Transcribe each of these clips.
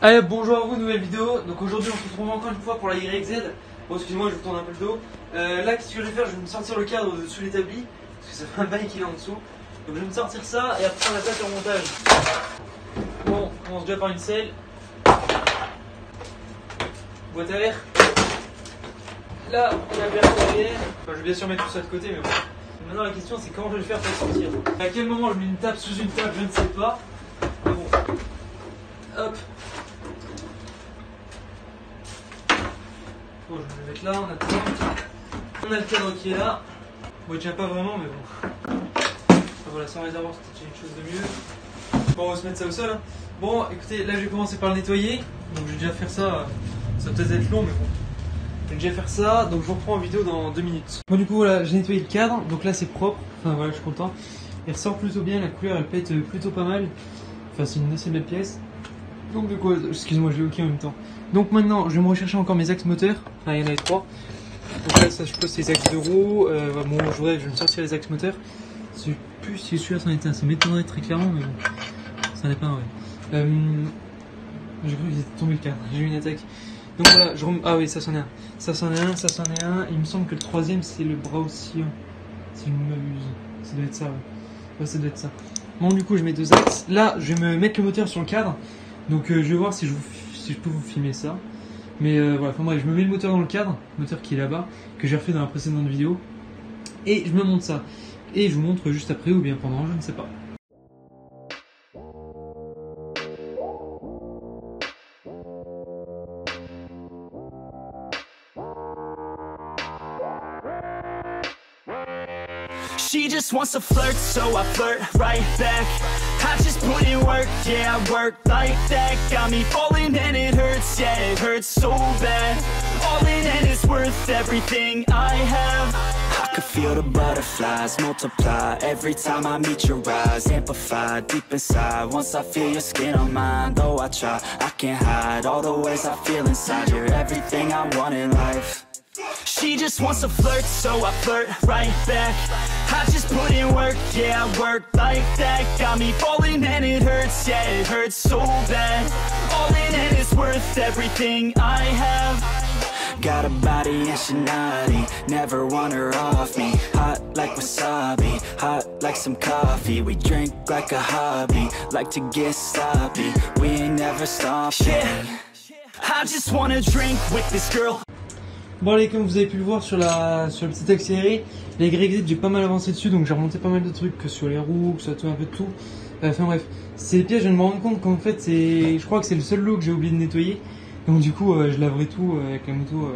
Allez, bonjour à vous, nouvelle vidéo. Donc aujourd'hui on se retrouve encore une fois pour la YZ. Bon, excusez-moi, je vous tourne un peu le dos. Là, qu'est-ce que je vais faire? Je vais me sortir le cadre de sous l'établi, parce que ça fait un bail qu'il est en dessous. Donc je vais me sortir ça et après on attaque le montage. Bon, on commence déjà par une selle. Boîte à air. Là, on a le verre derrière. Enfin, je vais bien sûr mettre tout ça de côté, mais bon. Maintenant la question c'est comment je vais le faire pour le sortir. À quel moment je mets une table sous une table, je ne sais pas. Mais bon. Hop. Bon, je vais le mettre là, on attend. On a le cadre qui est là. Bon, il tient pas vraiment, mais bon. Enfin, voilà, sans réservoir, c'était une chose de mieux. Bon, on va se mettre ça au sol. Hein. Bon, écoutez, là je vais commencer par le nettoyer. Donc je vais déjà faire ça. Ça va peut-être être long, mais bon. Je vais déjà faire ça. Donc je vous reprends en vidéo dans 2 minutes. Bon, du coup, voilà, j'ai nettoyé le cadre. Donc là, c'est propre. Enfin, voilà, je suis content. Il ressort plutôt bien. La couleur, elle pète plutôt pas mal. Enfin, c'est une assez belle pièce. Donc de quoi, excuse-moi, j'ai OK en même temps. Donc maintenant, je vais me rechercher encore mes axes moteurs. Enfin, il y en avait 3. Donc là, ça, je suppose, c'est les axes de roue. Bon, je vais me sortir les axes moteurs. Je sais plus si celui-là c'en était un. Ça m'étonnerait très clairement, mais bon, ça n'est pas un vrai. J'ai cru qu'il était tombé le cadre. J'ai eu une attaque. Donc voilà, ah oui, ça c'en est un. Ça c'en est un, ça c'en est un. Il me semble que le troisième, c'est le bras oscillant. Si je ne m'abuse. Ça doit être ça, ouais. Ouais, ça doit être ça. Bon, du coup, je mets 2 axes. Là, je vais me mettre le moteur sur le cadre. Donc je vais voir si je peux vous filmer ça. Mais voilà, enfin bref, je me mets le moteur dans le cadre, le moteur qui est là-bas, que j'ai refait dans la précédente vidéo. Et je me monte ça. Et je vous montre juste après ou bien pendant, je ne sais pas. She just wants to flirt, so I flirt right back. I just put in work, yeah, I work like that. Got me falling and it hurts, yeah, it hurts so bad. All in and it's worth everything I have. I could feel the butterflies multiply every time I meet your eyes. Amplify deep inside once I feel your skin on mine. Though I try, I can't hide all the ways I feel inside. You're everything I want in life. She just wants to flirt, so I flirt right back. I just put in work, yeah, I work like that. Got me falling and it hurts, yeah, it hurts so bad. All in and it's worth everything I have. Got a body and she naughty, never want her off me. Hot like wasabi, hot like some coffee. We drink like a hobby, like to get sloppy. We ain't never stopping. Yeah, I just wanna drink with this girl. Bon allez, comme vous avez pu le voir sur le petit accéléré, la YZ j'ai pas mal avancé dessus, donc j'ai remonté pas mal de trucs, que sur les roues, que ce soit un peu de tout. Enfin bref, ces pièces je viens de me rendre compte qu'en fait je crois que c'est le seul lot que j'ai oublié de nettoyer. Donc du coup je laverai tout avec la moto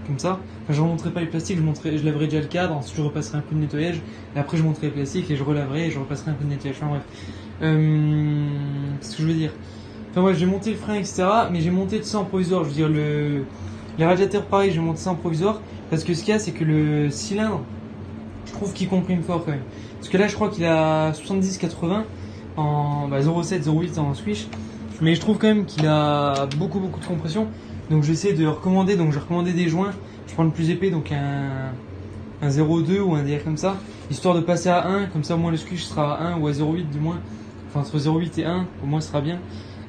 comme ça. Enfin je remonterai pas les plastiques, je laverai déjà le cadre, ensuite je repasserai un peu de nettoyage, et après je monterai les plastiques et je relaverai et je repasserai un peu de nettoyage. Enfin bref, qu'est-ce que je veux dire? Enfin bref, j'ai monté le frein etc, mais j'ai monté tout ça en provisoire, je veux dire les radiateurs pareil, j'ai monté ça en provisoire, parce que ce qu'il y a c'est que le cylindre, je trouve qu'il comprime fort quand même. Parce que là je crois qu'il a 70-80 en 0,7, 0,8 en swish, mais je trouve quand même qu'il a beaucoup de compression. Donc je vais essayer de recommander, donc j'ai recommandé des joints, je prends le plus épais, donc un 0,2 ou un DR comme ça, histoire de passer à 1, comme ça au moins le squish sera à 1 ou à 0,8 du moins, enfin entre 0,8 et 1, au moins ce sera bien.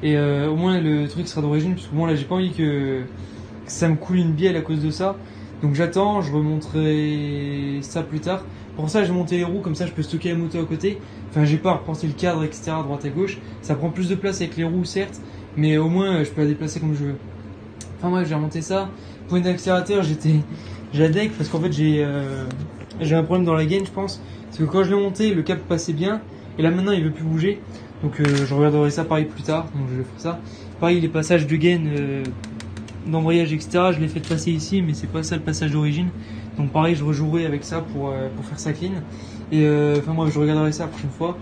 Et au moins le truc sera d'origine, puisque bon là j'ai pas envie que ça me coule une bielle à cause de ça. Donc j'attends, je remonterai ça plus tard. Pour ça j'ai monté les roues, comme ça je peux stocker la moto à côté. Enfin j'ai pas à repenser le cadre etc à droite à gauche. Ça prend plus de place avec les roues certes, mais au moins je peux la déplacer comme je veux. Enfin bref, j'ai remonté ça. Point d'accélérateur, j'ai la deck parce qu'en fait j'ai un problème dans la gaine je pense. Parce que quand je l'ai monté, le câble passait bien. Et là maintenant il veut plus bouger. Donc je regarderai ça pareil plus tard. Donc je ferai ça. Pareil les passages de gaine d'embrayage etc, je l'ai fait passer ici mais c'est pas ça le passage d'origine, donc pareil je rejouerai avec ça pour faire ça clean. Et enfin moi je regarderai ça la prochaine fois.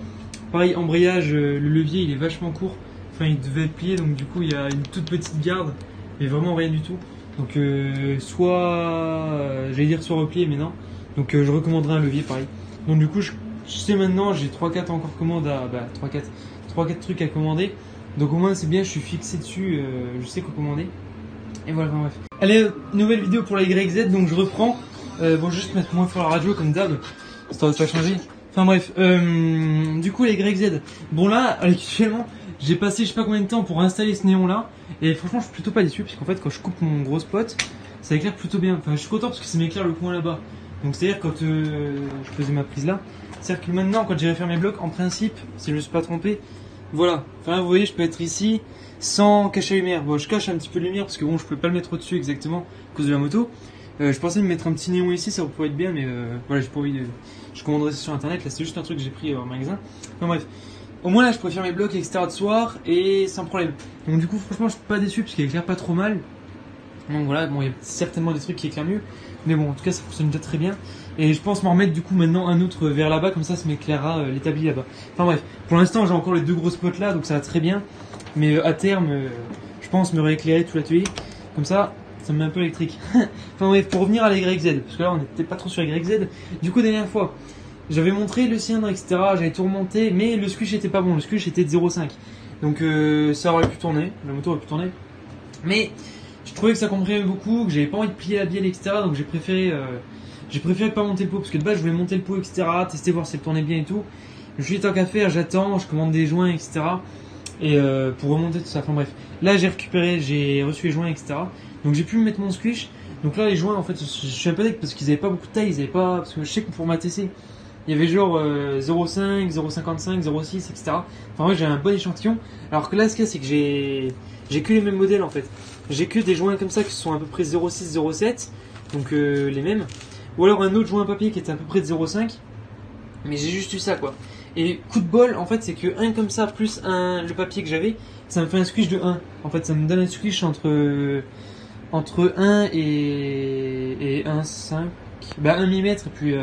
Pareil embrayage, le levier il est vachement court, enfin il devait être plié, donc du coup il y a une toute petite garde mais vraiment rien du tout, donc soit j'allais dire soit replié mais non, donc je recommanderai un levier pareil. Donc du coup je sais maintenant, j'ai 3-4 encore commandes à 3-4 trucs à commander, donc au moins c'est bien, je suis fixé dessus, je sais quoi commander. Et voilà, enfin, bref. Allez, nouvelle vidéo pour la YZ, donc je reprends. Bon, juste mettre moins fort la radio comme d'hab, histoire de pas changer. Enfin bref, du coup les YZ. Bon là, actuellement, j'ai passé je sais pas combien de temps pour installer ce néon là. Et franchement je suis plutôt pas déçu parce qu'en fait quand je coupe mon gros spot, ça éclaire plutôt bien. Enfin je suis content parce que ça m'éclaire le coin là-bas. Donc c'est à dire quand je faisais ma prise là. C'est-à-dire que maintenant quand j'irai faire mes blocs, en principe, si je me suis pas trompé, voilà. Enfin là vous voyez je peux être ici sans cacher la lumière. Bon je cache un petit peu de lumière parce que bon je pouvais pas le mettre au-dessus exactement à cause de la moto. Je pensais me mettre un petit néon ici, ça pourrait être bien, mais voilà, j'ai pas envie de. Je commanderai ça sur internet, là c'est juste un truc que j'ai pris en magasin. Enfin bref, au moins là je pourrais faire mes blocs etc. de soir et sans problème. Donc du coup, franchement, je suis pas déçu parce qu'il éclaire pas trop mal. Donc voilà, bon, il y a certainement des trucs qui éclairent mieux, mais bon, en tout cas, ça fonctionne déjà très bien. Et je pense m'en remettre du coup maintenant un autre vers là-bas, comme ça m'éclairera l'établi là-bas. Enfin bref, pour l'instant j'ai encore les deux gros spots là, donc ça va très bien. Mais à terme, je pense me rééclairer tout l'atelier, comme ça me met un peu électrique. Enfin bref, pour revenir à la YZ, parce que là on n'était pas trop sur la YZ. Du coup, dernière fois, j'avais montré le cylindre, etc. J'avais tout remonté, mais le squish était pas bon. Le squish était de 0,5. Donc ça aurait pu tourner, la moto aurait pu tourner. Mais je trouvais que ça comprimait beaucoup, que j'avais pas envie de plier la bielle, etc. Donc j'ai préféré pas monter le pot, parce que de base je voulais monter le pot, etc. Tester, voir si elle tournait bien et tout. Je me suis dit tant qu'à faire, j'attends, je commande des joints, etc. Et pour remonter tout ça. Enfin bref, là j'ai reçu les joints, etc. Donc j'ai pu me mettre mon squish. Donc là les joints en fait je suis un peu deck parce qu'ils avaient pas beaucoup de taille, ils avaient pas, parce que je sais que pour ma TC il y avait genre 0,5, 0,55, 0,6 etc. Enfin ouais, j'ai un bon échantillon. Alors que là ce qu'il y a c'est que j'ai que les mêmes modèles en fait. J'ai que des joints comme ça qui sont à peu près 0,6, 0,7. Donc les mêmes. Ou alors un autre joint papier qui était à peu près de 0,5. Mais j'ai juste eu ça quoi. Et coup de bol en fait c'est que un comme ça plus le papier que j'avais, ça me fait un squish de 1. En fait ça me donne un squish entre 1 et 1,5. Bah 1 mm et puis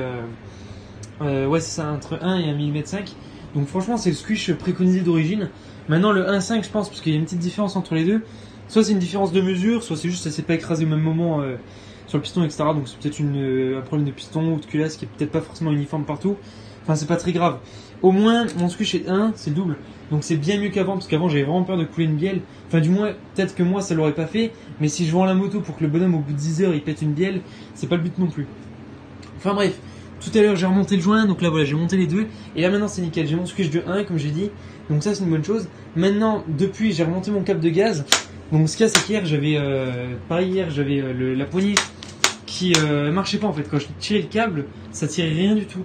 ouais c'est ça, entre 1 et 1 mm 5. Donc franchement c'est le squish préconisé d'origine. Maintenant le 1,5 je pense parce qu'il y a une petite différence entre les deux. Soit c'est une différence de mesure, soit c'est juste ça s'est pas écrasé au même moment sur le piston etc. Donc c'est peut-être un problème de piston ou de culasse qui est peut-être pas forcément uniforme partout. Enfin c'est pas très grave. Au moins mon squish est 1, c'est le double. Donc c'est bien mieux qu'avant parce qu'avant j'avais vraiment peur de couler une bielle. Enfin du moins peut-être que moi ça l'aurait pas fait. Mais si je vends la moto pour que le bonhomme au bout de 10 heures il pète une bielle, c'est pas le but non plus. Enfin bref, tout à l'heure j'ai remonté le joint. Donc là voilà j'ai monté les deux. Et là maintenant c'est nickel, j'ai mon squish de 1 comme j'ai dit. Donc ça c'est une bonne chose. Maintenant depuis j'ai remonté mon câble de gaz. Donc ce qu'il y a c'est qu'hier j'avais pareil hier j'avais la poignée qui marchait pas en fait. Quand je tirais le câble ça tirait rien du tout.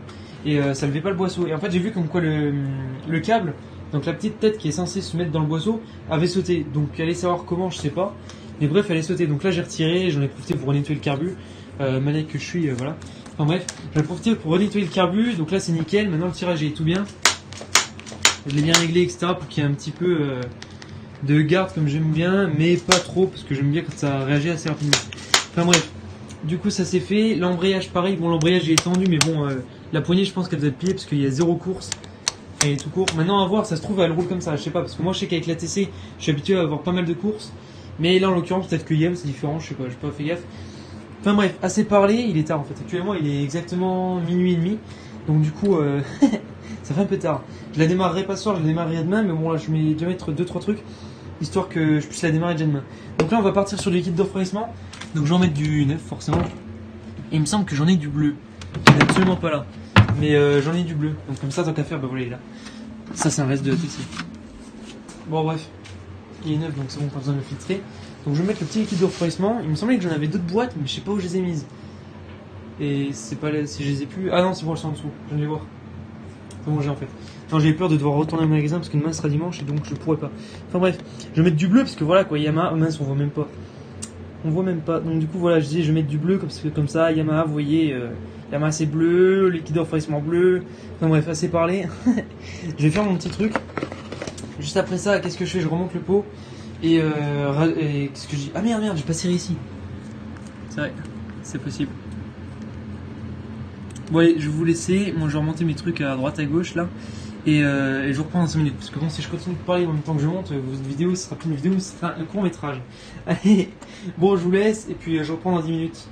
Et ça levait pas le boisseau. Et en fait j'ai vu comme quoi le câble, donc la petite tête qui est censée se mettre dans le boisseau, avait sauté. Donc allez savoir comment, je sais pas. Mais bref, elle est sautée. Donc là j'ai retiré, j'en ai profité pour nettoyer le carbu. Manette que je suis, voilà. Enfin bref, j'en ai profité pour nettoyer le carbu. Donc là c'est nickel, maintenant le tirage est tout bien. Je l'ai bien réglé, etc. pour qu'il y ait un petit peu de garde comme j'aime bien, mais pas trop, parce que j'aime bien quand ça réagit assez rapidement. Enfin bref, du coup ça c'est fait. L'embrayage pareil, bon l'embrayage est tendu, mais bon... la poignée je pense qu'elle doit être pliée parce qu'il y a 0 course. Elle est tout court. Maintenant à voir, ça se trouve elle roule comme ça, je sais pas. Parce que moi je sais qu'avec la TC, je suis habitué à avoir pas mal de courses. Mais là en l'occurrence peut-être que Yam c'est différent, je sais pas, j'ai pas fait gaffe. Enfin bref, assez parlé, il est tard en fait. Actuellement il est exactement minuit et demi. Donc du coup ça fait un peu tard. Je la démarrerai pas ce soir, je la démarrerai demain. Mais bon là je vais déjà mettre 2-3 trucs. Histoire que je puisse la démarrer déjà demain. Donc là on va partir sur du liquide de refroidissement. Donc je vais en mettre du neuf forcément. Et il me semble que j'en ai du bleu. Il n'est absolument pas là. Mais j'en ai du bleu. Donc comme ça, tant qu'à faire, bah voilà, il est là. Ça, c'est un reste de TC. Bon, bref. Il est neuf, donc c'est bon, pas besoin de le filtrer. Donc je vais mettre le petit liquide de refroidissement. Il me semblait que j'en avais d'autres boîtes, mais je sais pas où je les ai mises. Et c'est pas là, si je les ai plus. Ah non, c'est bon, elles sont en dessous. Je viens de les voir. C'est bon, j'ai en fait. Non, j'avais peur de devoir retourner au magasin parce que demain sera dimanche et donc je pourrais pas. Enfin bref, je vais mettre du bleu parce que voilà quoi, Yamaha, oh mince, on voit même pas. On voit même pas. Donc du coup, voilà, je disais, je vais mettre du bleu comme ça. Yamaha, vous voyez. Yamaha c'est bleu, liquide de refroidissement bleu. Enfin bref, assez parlé. Je vais faire mon petit truc. Juste après ça, qu'est-ce que je fais? Je remonte le pot. Et qu'est-ce que je dis? Ah merde, j'ai pas serré ici. C'est vrai, c'est possible. Bon allez, je vais vous laisser. Moi je vais remonter mes trucs à droite à gauche là. Et je vous reprends dans 5 minutes. Parce que bon, si je continue de parler en même temps que je monte, votre vidéo, ce sera plus une vidéo, ce sera un court métrage. Allez, bon je vous laisse et puis je reprends dans 10 minutes.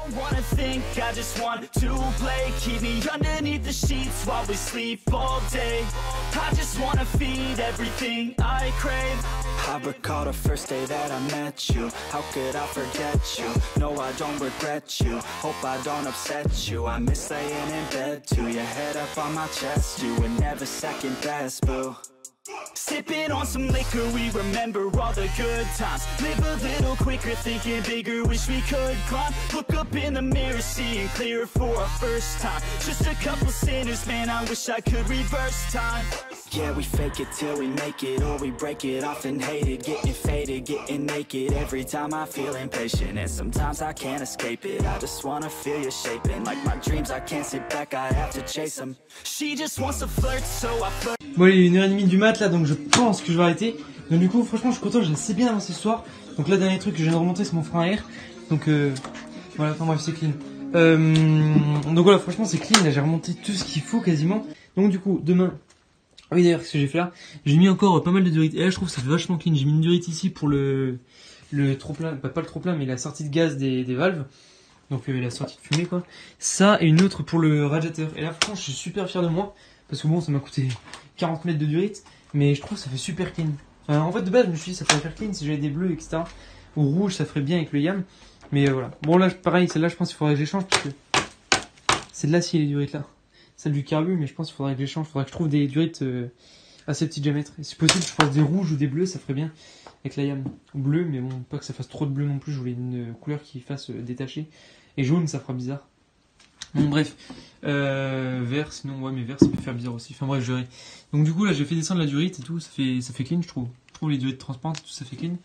don't wanna think, I just want to play. Keep me underneath the sheets while we sleep all day. I just wanna feed everything I crave. I recall the first day that I met you. How could I forget you? No, I don't regret you. Hope I don't upset you. I miss laying in bed too. Your head up on my chest. You were never second best, boo. Sipping on some liquor, we remember all the good times. Live a little quicker, thinking bigger, wish we could climb. Look up in the mirror, seeing clearer for our first time. Just a couple sinners, man, I wish I could reverse time. Yeah, we fake it till we make it, or we break it off and hate it. Getting faded, getting naked, every time I feel impatient. And sometimes I can't escape it, I just wanna feel you shaping. Like my dreams, I can't sit back, I have to chase them. She just wants to flirt, so I flirt. Bon, il est 1h30 du mat là, donc je pense que je vais arrêter. Donc du coup, franchement, je suis content, j'ai assez bien avancé ce soir. Donc là, dernier truc que je viens de remonter, c'est mon frein à air. Donc voilà, enfin bref, c'est clean. Donc voilà, franchement, c'est clean. Là, j'ai remonté tout ce qu'il faut quasiment. Donc du coup, demain... Ah oui, d'ailleurs, ce que j'ai fait là, j'ai mis encore pas mal de durite. Et là, je trouve que ça fait vachement clean. J'ai mis une durite ici pour le trop-plein, pas le trop-plein, mais la sortie de gaz des valves. Donc la sortie de fumée, quoi. Ça, et une autre pour le radiateur. Et là, franchement, je suis super fier de moi. Parce que bon, ça m'a coûté 40 mètres de durite, mais je trouve que ça fait super clean. Enfin, en fait, de base, je me suis dit, ça pourrait faire clean si j'avais des bleus, etc. Ou rouge, ça ferait bien avec le YAM. Mais voilà. Bon, là, pareil, celle-là, je pense qu'il faudrait que j'échange, parce que c'est de l'acier, les durites là. Celle du carbu, mais je pense qu'il faudrait que j'échange. Il faudrait que je trouve des durites assez petits diamètres. Et si possible, je fasse des rouges ou des bleus, ça ferait bien avec la YAM. Bleu, mais bon, pas que ça fasse trop de bleu non plus. Je voulais une couleur qui fasse détacher. Et jaune, ça fera bizarre. Bon, bref. Vert, sinon, ouais, mais vert, ça peut faire bizarre aussi. Enfin, bref, je verrai. Donc, du coup, là, j'ai fait descendre la durite et tout. Ça fait clean, je trouve. Je trouve les durites transparentes, tout ça fait clean.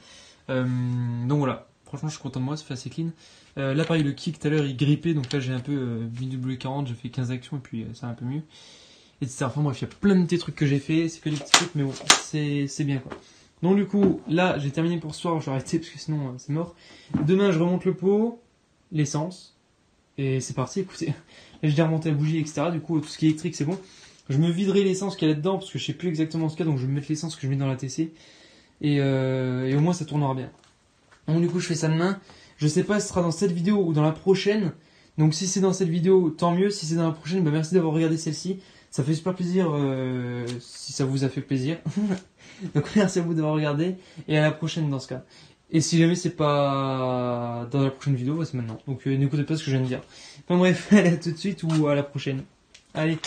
Donc, voilà. Franchement, je suis content de moi, ça fait assez clean. Là, pareil, le kick, tout à l'heure, il grippait. Donc, là, j'ai un peu mis W40. J'ai fait 15 actions et puis ça va un peu mieux. Etc. Enfin, bref, il y a plein de petits trucs que j'ai fait. C'est que des petits trucs, mais bon, c'est bien, quoi. Donc, du coup, là, j'ai terminé pour ce soir. Je vais arrêter parce que sinon, c'est mort. Demain, je remonte le pot, l'essence. Et c'est parti, écoutez. Là, j'ai remonté la bougie, etc. Du coup, tout ce qui est électrique, c'est bon. Je me viderai l'essence qu'il y a là-dedans, parce que je sais plus exactement ce qu'il y a, donc je vais mettre l'essence que je mets dans la TC. Et au moins, ça tournera bien. Donc, du coup, je fais ça demain. Je sais pas si ce sera dans cette vidéo ou dans la prochaine. Donc, si c'est dans cette vidéo, tant mieux. Si c'est dans la prochaine, bah, merci d'avoir regardé celle-ci. Ça fait super plaisir, si ça vous a fait plaisir. Donc, merci à vous d'avoir regardé. Et à la prochaine dans ce cas. Et si jamais c'est pas dans la prochaine vidéo, bah c'est maintenant. Donc n'écoutez pas ce que je viens de dire. Enfin bref, à tout de suite ou à la prochaine. Allez.